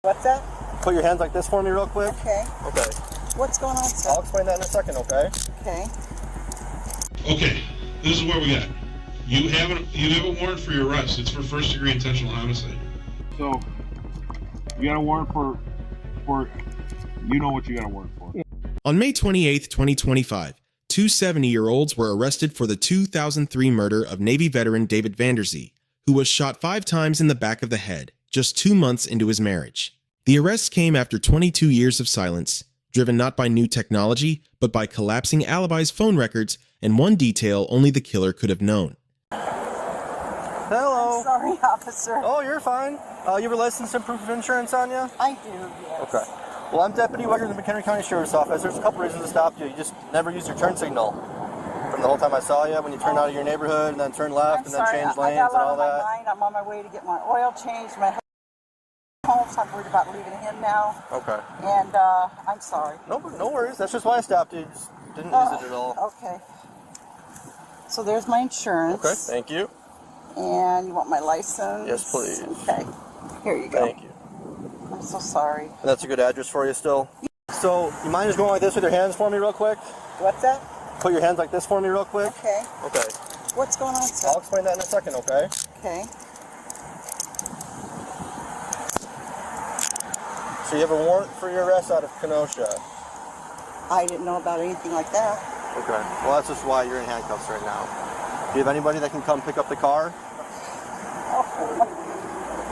What's that? Put your hands like this for me real quick. Okay. Okay. What's going on, sir? I'll explain that in a second, okay? Okay. Okay, this is what we got. You have a warrant for your arrest. It's for first-degree intentional homicide. So, you got a warrant for you know what you got a warrant for. On May 28, 2025, two 70-year-olds were arrested for the 2003 murder of Navy veteran David Vanderzee, who was shot 5 times in the back of the head, just 2 months into his marriage. The arrests came after 22 years of silence, driven not by new technology, but by collapsing alibis' phone records and one detail only the killer could have known. Hello. I'm sorry, officer. Oh, you're fine. You have a license and proof of insurance on you? I do, yes. Okay. Well, I'm Deputy Wegger of the McHenry County Sheriff's Office. There's a couple reasons to stop you. You just never used your turn signal. From the whole time I saw you, when you turned out of your neighborhood and then turned left and then changed lanes and all that. I'm on my way to get my oil changed. My home, so I'm worried about leaving him now. Okay. And I'm sorry. No worries. That's just why I stopped you. Just didn't use it at all. Okay. So there's my insurance. Okay, thank you. And you want my license? Yes, please. Okay. Here you go. Thank you. I'm so sorry. And that's a good address for you still? So, you mind just going like this with your hands for me real quick? What's that? Put your hands like this for me real quick. Okay. Okay. What's going on, sir? I'll explain that in a second, okay? Okay. So you have a warrant for your arrest out of Kenosha. I didn't know about anything like that. Okay. Well, that's just why you're in handcuffs right now. Do you have anybody that can come pick up the car?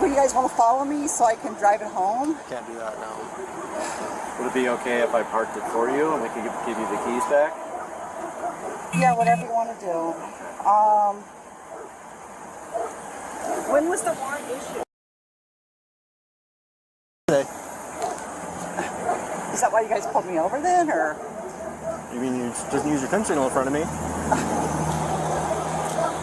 Would you guys want to follow me so I can drive it home? Can't do that now. Would it be okay if I parked it for you and we could give you the keys back? Yeah, whatever you want to do. When was the warrant issued? Okay. Is that why you guys pulled me over then, or? You mean you just use your turn signal in front of me?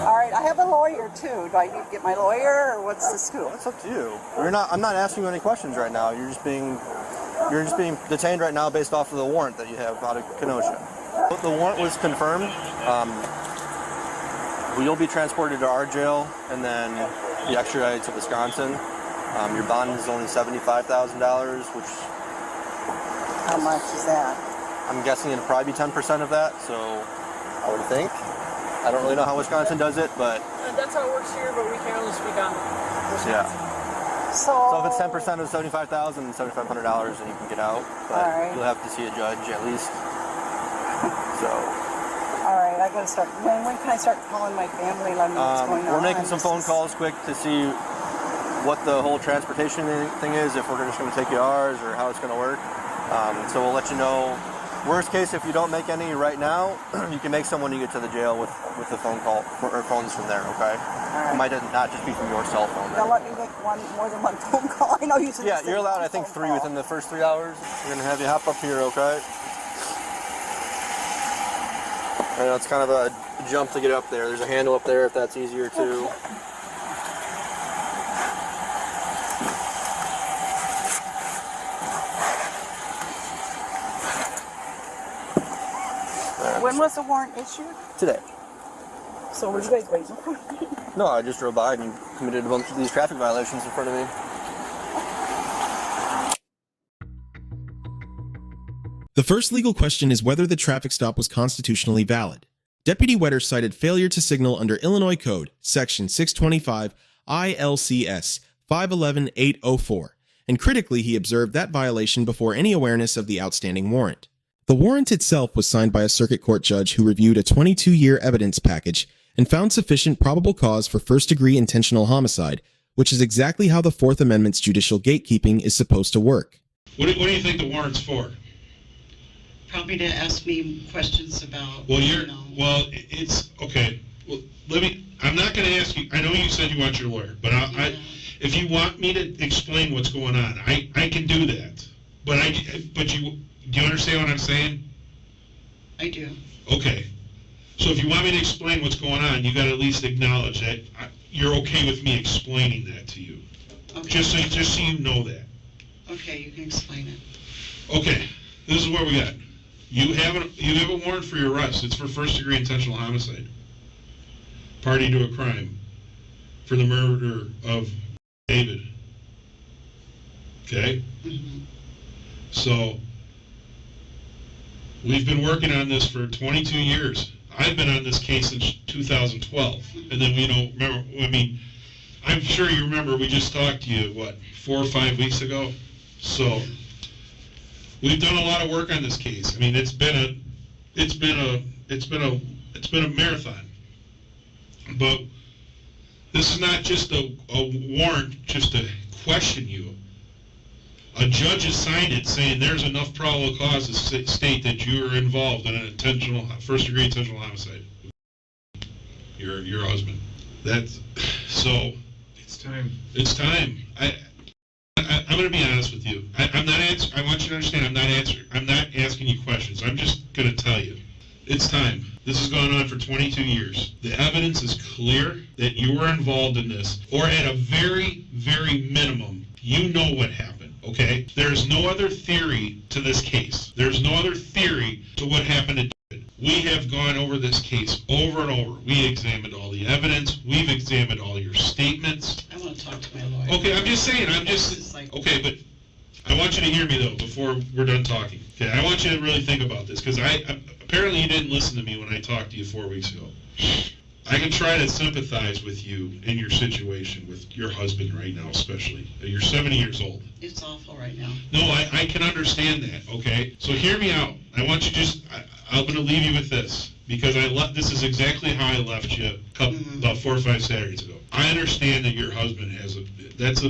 All right, I have a lawyer too. Do I need to get my lawyer, or what's the scoop? It's up to you. I'm not asking you any questions right now. You're just being detained right now based off of the warrant that you have out of Kenosha. The warrant was confirmed. You'll be transported to our jail and then be extradited to Wisconsin. Your bond is only $75,000, which... How much is that? I'm guessing it'll probably be 10% of that, so I would think. I don't really know how Wisconsin does it, but... That's how it works here, but we can only speak on Wisconsin. Yeah. So if it's 10% of $75,000, $7,500, then you can get out. But you'll have to see a judge at least. So... All right, I gotta start. When can I start calling my family? Let me know what's going on. We're making some phone calls quick to see what the whole transportation thing is, if we're just going to take you ours or how it's going to work. So we'll let you know. Worst case, if you don't make any right now, you can make someone when you get to the jail with the phone call or phones from there. Okay. It might not just be from your cell phone. They'll let me make more than one phone call. I know you said. Yeah, you're allowed. I think 3 within the first 3 hours. We're gonna have you hop up here. Okay. I know it's kind of a jump to get up there. There's a handle up there if that's easier too. When was the warrant issued? Today. So were you guys waiting for me? No, I just drove by and you committed a bunch of these traffic violations in front of me. The first legal question is whether the traffic stop was constitutionally valid. Deputy Wetter cited failure to signal under Illinois Code, Section 625 ILCS 511804, and critically he observed that violation before any awareness of the outstanding warrant. The warrant itself was signed by a circuit court judge who reviewed a 22-year evidence package and found sufficient probable cause for first-degree intentional homicide, which is exactly how the Fourth Amendment's judicial gatekeeping is supposed to work. What do you think the warrant's for? Probably to ask me questions about. Well, it's okay. Well, I'm not going to ask you. I know you said you want your lawyer, but if you want me to explain what's going on, I can do that. But do you understand what I'm saying? I do. Okay. So if you want me to explain what's going on, you got to at least acknowledge that you're okay with me explaining that to you. Okay. Just so you know that. Okay, you can explain it. Okay. This is what we got. You have a warrant for your arrest. It's for first-degree intentional homicide. Party to a crime for the murder of David. Okay? So, we've been working on this for 22 years. I've been on this case since 2012. And then we don't remember, I mean, I'm sure you remember we just talked to you, 4 or 5 weeks ago? So, we've done a lot of work on this case. I mean, it's been a marathon. But this is not just a warrant just to question you. A judge has signed it saying there's enough probable cause to state that you are involved in an first-degree intentional homicide. Your husband. That's so. It's time. It's time. I'm going to be honest with you. I'm not I want you to understand. I'm not asking you questions. I'm just going to tell you. It's time. This has gone on for 22 years. The evidence is clear that you were involved in this, or at a very, very minimum, you know what happened, okay? There's no other theory to this case. There's no other theory to what happened to David. We have gone over this case over and over. We examined all the evidence. We've examined all your statements. I want to talk to my lawyer. Okay, I'm just saying. Okay, but I want you to hear me, though, before we're done talking. Okay, I want you to really think about this, because apparently you didn't listen to me when I talked to you 4 weeks ago. I can try to sympathize with you in your situation, with your husband right now especially. You're 70 years old. It's awful right now. No, I can understand that, okay? So hear me out. I want you I'm going to leave you with this, because this is exactly how I left you about 4 or 5 Saturdays ago. I understand that your husband has that's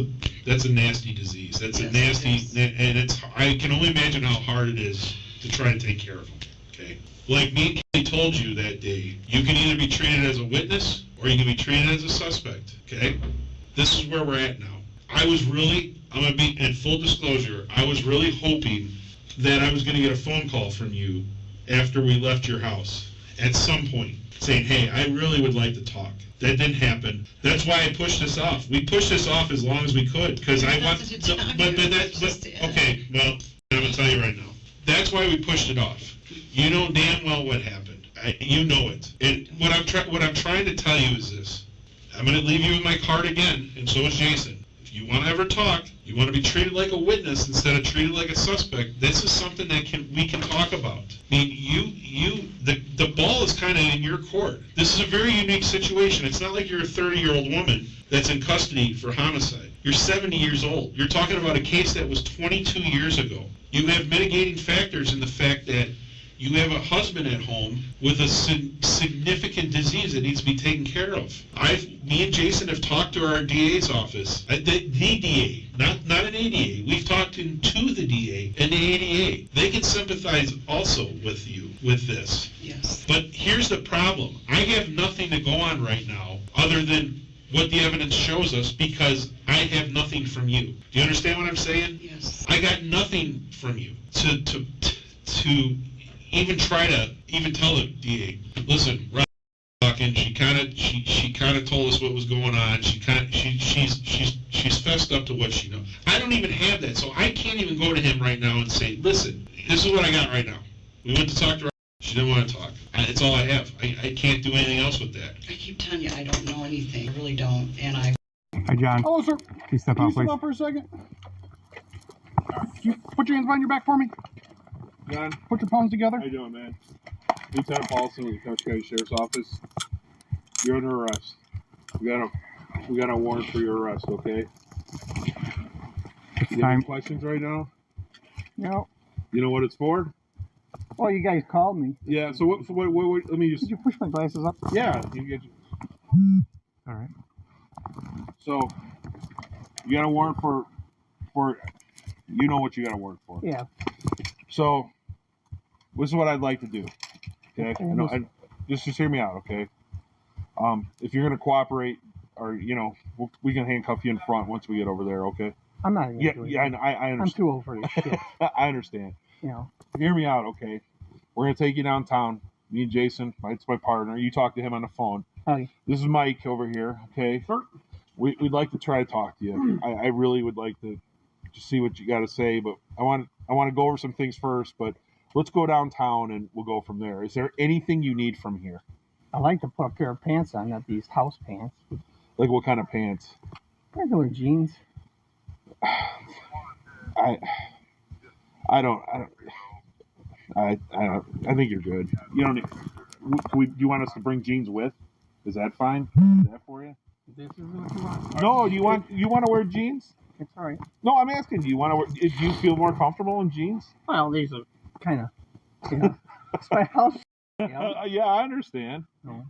a nasty disease. That's a nasty, and I can only imagine how hard it is to try to take care of him, okay? Like me and Kelly told you that day, you can either be treated as a witness or you can be treated as a suspect, okay? This is where we're at now. I'm going to be in full disclosure, I was really hoping that I was going to get a phone call from you after we left your house at some point saying, hey, I really would like to talk. That didn't happen. That's why I pushed this off. We pushed this off as long as we could because I want. Okay, well, I'm going to tell you right now. That's why we pushed it off. You know damn well what happened. You know it. And what I'm trying to tell you is this. I'm going to leave you with my card again, and so is Jason. If you want to ever talk, you want to be treated like a witness instead of treated like a suspect, this is something that we can talk about. I mean, the ball is kind of in your court. This is a very unique situation. It's not like you're a 30-year-old woman that's in custody for homicide. You're 70 years old. You're talking about a case that was 22 years ago. You have mitigating factors in the fact that you have a husband at home with a significant disease that needs to be taken care of. Me and Jason have talked to our DA's office, the DA, not an ADA. We've talked to the DA and the ADA. They can sympathize also with you with this. Yes. But here's the problem. I have nothing to go on right now other than what the evidence shows us because I have nothing from you. Do you understand what I'm saying? Yes. I got nothing from you to even try to even tell the DA, listen, Roxanne talking, she kind of told us what was going on. She's fessed up to what she knows. I don't even have that, so I can't even go to him right now and say, listen, this is what I got right now. We went to talk to her. She didn't want to talk. It's all I have. I can't do anything else with that. I keep telling you, I don't know anything. I really don't, and I... Hi, John. Hello, sir. Can you step out, please? Step out for a second? Can you put your hands behind your back for me? John, put your palms together. How you doing, man? Lieutenant Paulson with the Coast County Sheriff's Office. You're under arrest. We got a warrant for your arrest, okay? You have any questions right now? No. You know what it's for? Well, you guys called me. Yeah, so what let me just... Did you push my glasses up? Yeah. You get... All right. So, you got a warrant for... You know what you got a warrant for. Yeah. So, this is what I'd like to do. Okay? Just hear me out, okay? If you're going to cooperate, or, we can handcuff you in front once we get over there, okay? I'm not even doing it. I understand. I'm too old for this shit. I understand. Hear me out, okay? We're going to take you downtown. Me and Jason, it's my partner. You talk to him on the phone. Hi. This is Mike over here, okay? We'd like to try to talk to you. I really would like to just see what you got to say, but I want to go over some things first, but let's go downtown and we'll go from there. Is there anything you need from here? I like to put a pair of pants on, not these house pants. Like what kind of pants? Regular jeans. I think you're good. You don't. Do you want us to bring jeans with? Is that fine? Is that for you? This is what you want. No, you want to wear jeans? It's all right. No, I'm asking. Do you feel more comfortable in jeans? Well, these are kind of, it's my house. Yeah, I understand. No.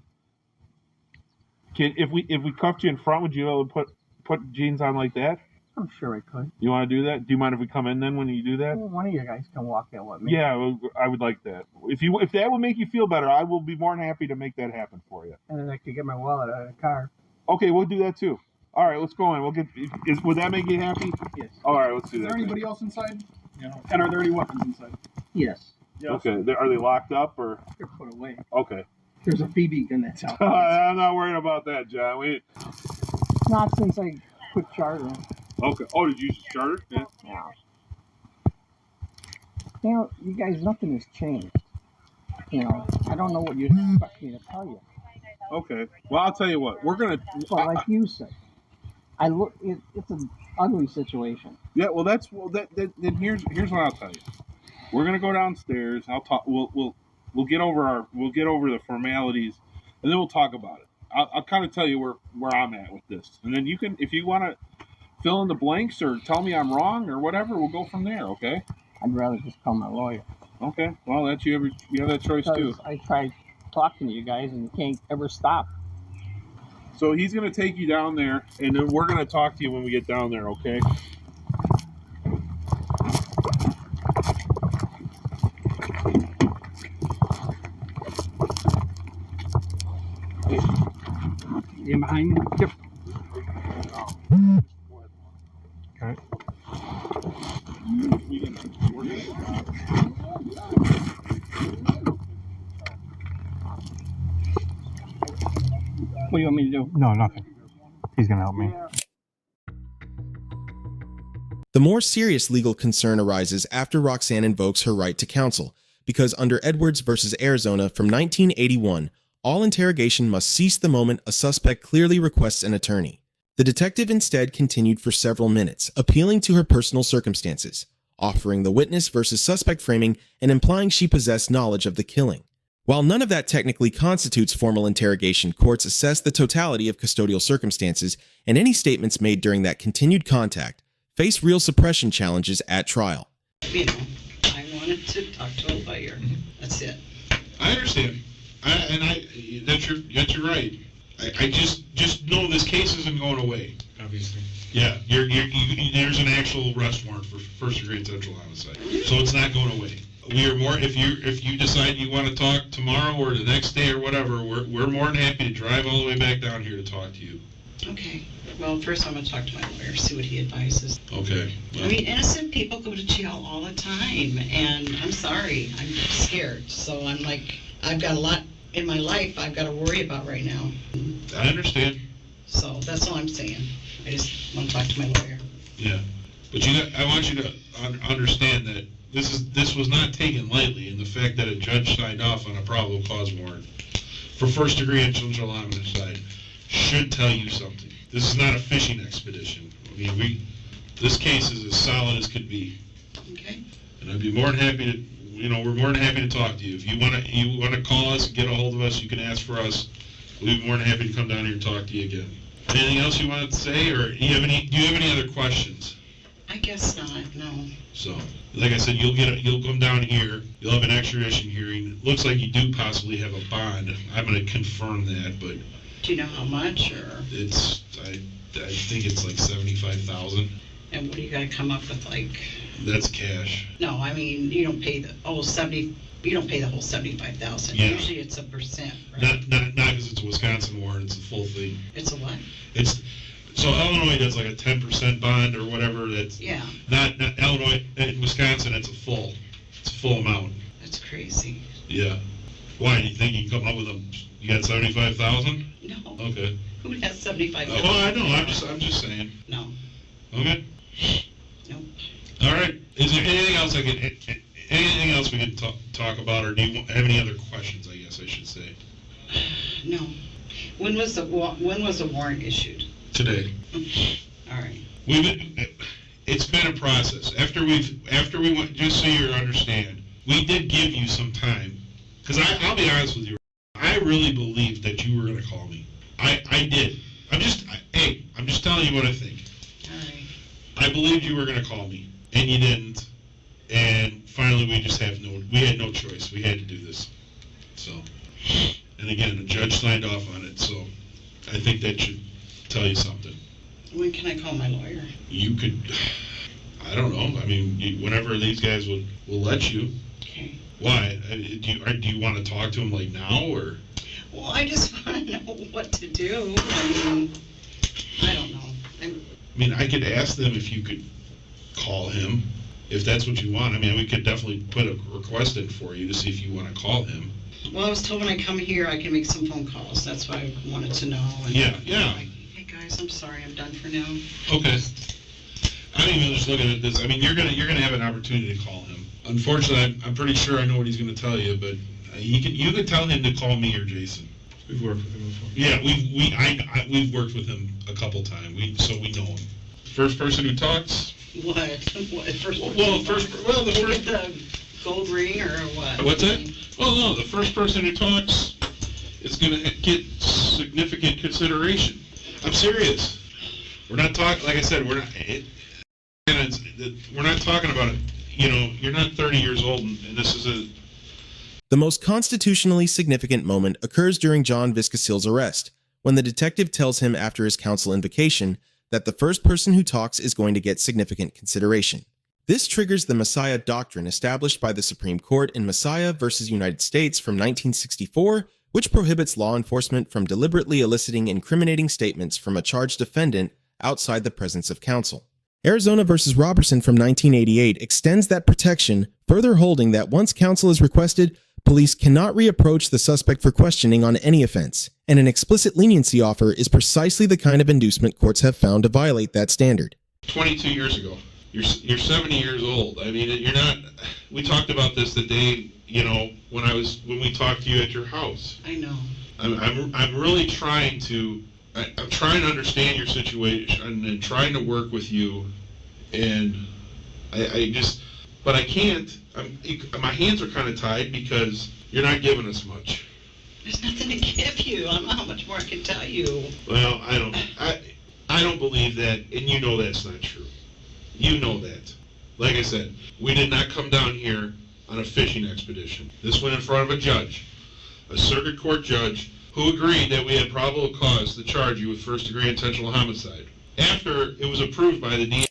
If we cuffed you in front, would you be able to put jeans on like that? I'm sure I could. You want to do that? Do you mind if we come in then when you do that? Well, one of you guys can walk in with me. Yeah, I would like that. If that would make you feel better, I will be more than happy to make that happen for you. And then I could get my wallet out of the car. Okay, we'll do that too. All right, let's go in. Would that make you happy? Yes. All right, let's do that. Is there anybody else inside? And are there any weapons inside? Yes. Okay, are they locked up or? They're put away. Okay. There's a Phoebe in that house. I'm not worried about that, John. Not since I quit chartering. Okay. Oh, did you use charter? Yeah. Yeah. You guys, nothing has changed. I don't know what you expect me to tell you. Okay. Well, I'll tell you what. We're gonna. Well, like you said, it's an ugly situation. Yeah. Well, then here's what I'll tell you. We're gonna go downstairs. I'll talk. We'll get over the formalities, and then we'll talk about it. I'll kind of tell you where I'm at with this, and then you can, if you want to fill in the blanks or tell me I'm wrong or whatever, we'll go from there. Okay? I'd rather just call my lawyer. Okay. Well, that's you have that choice too. I tried talking to you guys, and you can't ever stop. So he's gonna take you down there, and then we're gonna talk to you when we get down there. Okay? You behind me? Yep. Okay. What do you want me to do? No, nothing. He's going to help me. The more serious legal concern arises after Roxanne invokes her right to counsel, because under Edwards versus Arizona from 1981, all interrogation must cease the moment a suspect clearly requests an attorney. The detective instead continued for several minutes, appealing to her personal circumstances, offering the witness versus suspect framing and implying she possessed knowledge of the killing. While none of that technically constitutes formal interrogation, courts assess the totality of custodial circumstances, and any statements made during that continued contact face real suppression challenges at trial. I wanted to talk to a lawyer. That's it. I understand. That's your right. I just know this case isn't going away. Obviously. Yeah, there's an actual arrest warrant for first-degree intentional homicide, so it's not going away. We are more. If you decide you want to talk tomorrow or the next day or whatever, we're more than happy to drive all the way back down here to talk to you. Okay. Well, first I'm going to talk to my lawyer, see what he advises. Okay. Well, I mean, innocent people go to jail all the time, and I'm sorry, I'm scared. So I'm like, I've got a lot in my life I've got to worry about right now. I understand. So that's all I'm saying. I just want to talk to my lawyer. Yeah, but I want you to understand that this was not taken lightly, and the fact that a judge signed off on a probable cause warrant for first-degree intentional homicide should tell you something. This is not a fishing expedition. I mean, this case is as solid as could be. Okay. And I'd be more than happy to, we're more than happy to talk to you. If you want to call us, get a hold of us, you can ask for us. We'll be more than happy to come down here and talk to you again. Anything else you wanted to say, or do you have any other questions? I guess not, no. So, like I said, you'll come down here, you'll have an extradition hearing. It looks like you do possibly have a bond. I'm going to confirm that, but Do you know how much, or? I think it's like $75,000. And what do you got to come up with, like? That's cash. No, I mean, you don't pay the whole 75,000. Yeah. Usually it's a percent, right? Not because it's a Wisconsin warrant, it's a full thing. It's a what? So Illinois does like a 10% bond or whatever. That's Yeah. Not Illinois. In Wisconsin, it's a full amount. That's crazy. Yeah. Why? Do you think you can come up with you got 75,000? No. Okay. Who has 75,000? Well, I know. I'm just saying. No. Okay. Nope. All right. Is there anything else anything else we can talk about, or do you have any other questions? I guess I should say. No. When was the warrant issued? Today. All right. it's been a process. After we went, just so you understand, we did give you some time. Because I'll be honest with you, I really believed that you were going to call me. I did. I'm just telling you what I think. All right. I believed you were going to call me, and you didn't. And finally, we had no choice. We had to do this. So, and again, the judge signed off on it, so I think that should tell you something. When can I call my lawyer? You could, I don't know. I mean, whenever these guys will let you. Okay. Why? Do you want to talk to him like now, or? Well, I just want to know what to do. I mean, I don't know. I mean, I could ask them if you could call him, if that's what you want. I mean, we could definitely put a request in for you to see if you want to call him. Well, I was told when I come here I can make some phone calls. That's why I wanted to know. And Yeah. Like, hey guys, I'm sorry, I'm done for now. Okay. I'm even just looking at this. I mean, you're gonna have an opportunity to call him. Unfortunately, I'm pretty sure I know what he's gonna tell you, but you could tell him to call me or Jason. We've worked with him before. Yeah, we've worked with him a couple times, so we know him. First person who talks. What? First The gold ring or what? What's that? Well, no, the first person who talks is going to get significant consideration. I'm serious. We're not talking, like I said, we're not talking about it. You know, you're not 30 years old, and this is a... The most constitutionally significant moment occurs during John Viskocil's arrest, when the detective tells him after his counsel invocation that the first person who talks is going to get significant consideration. This triggers the Massiah doctrine established by the Supreme Court in Massiah v. United States from 1964, which prohibits law enforcement from deliberately eliciting incriminating statements from a charged defendant outside the presence of counsel. Arizona v. Robertson from 1988 extends that protection, further holding that once counsel is requested, police cannot reapproach the suspect for questioning on any offense, and an explicit leniency offer is precisely the kind of inducement courts have found to violate that standard. 22 years ago. You're 70 years old. I mean, you're not... We talked about this the day, you know, when we talked to you at your house. I know. I'm really trying to... I'm trying to understand your situation and trying to work with you, and I just... But I can't. My hands are kind of tied because you're not giving us much. There's nothing to give you. I don't know how much more I can tell you. Well, I don't believe that, and you know that's not true. You know that. Like I said, we did not come down here on a fishing expedition. This went in front of a judge, a circuit court judge, who agreed that we had probable cause to charge you with first-degree intentional homicide. After it was approved by the DA.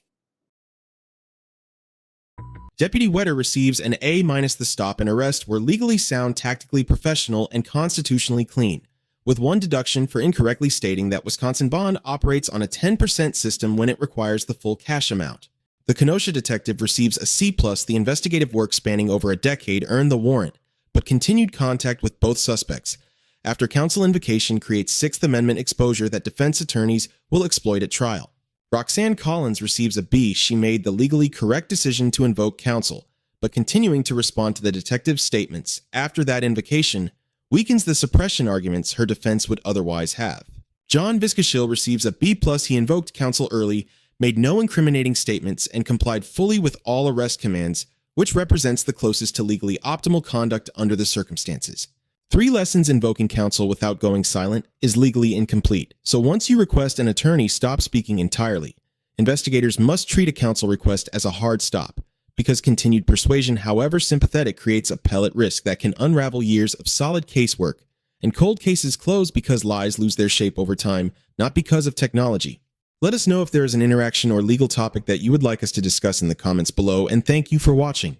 Deputy Wetter receives an A- the stop and arrest were legally sound, tactically professional, and constitutionally clean, with one deduction for incorrectly stating that Wisconsin Bond operates on a 10% system when it requires the full cash amount. The Kenosha detective receives a C+. The investigative work spanning over a decade earned the warrant, but continued contact with both suspects, after counsel invocation creates Sixth Amendment exposure that defense attorneys will exploit at trial. Roxanne Collins receives a B. She made the legally correct decision to invoke counsel, but continuing to respond to the detective's statements after that invocation weakens the suppression arguments her defense would otherwise have. John Viskocil receives a B+. He invoked counsel early, made no incriminating statements, and complied fully with all arrest commands, which represents the closest to legally optimal conduct under the circumstances. 3 lessons invoking counsel without going silent is legally incomplete, so once you request an attorney stop speaking entirely. Investigators must treat a counsel request as a hard stop, because continued persuasion, however sympathetic, creates a pellet risk that can unravel years of solid casework, and cold cases close because lies lose their shape over time, not because of technology. Let us know if there is an interaction or legal topic that you would like us to discuss in the comments below, and thank you for watching.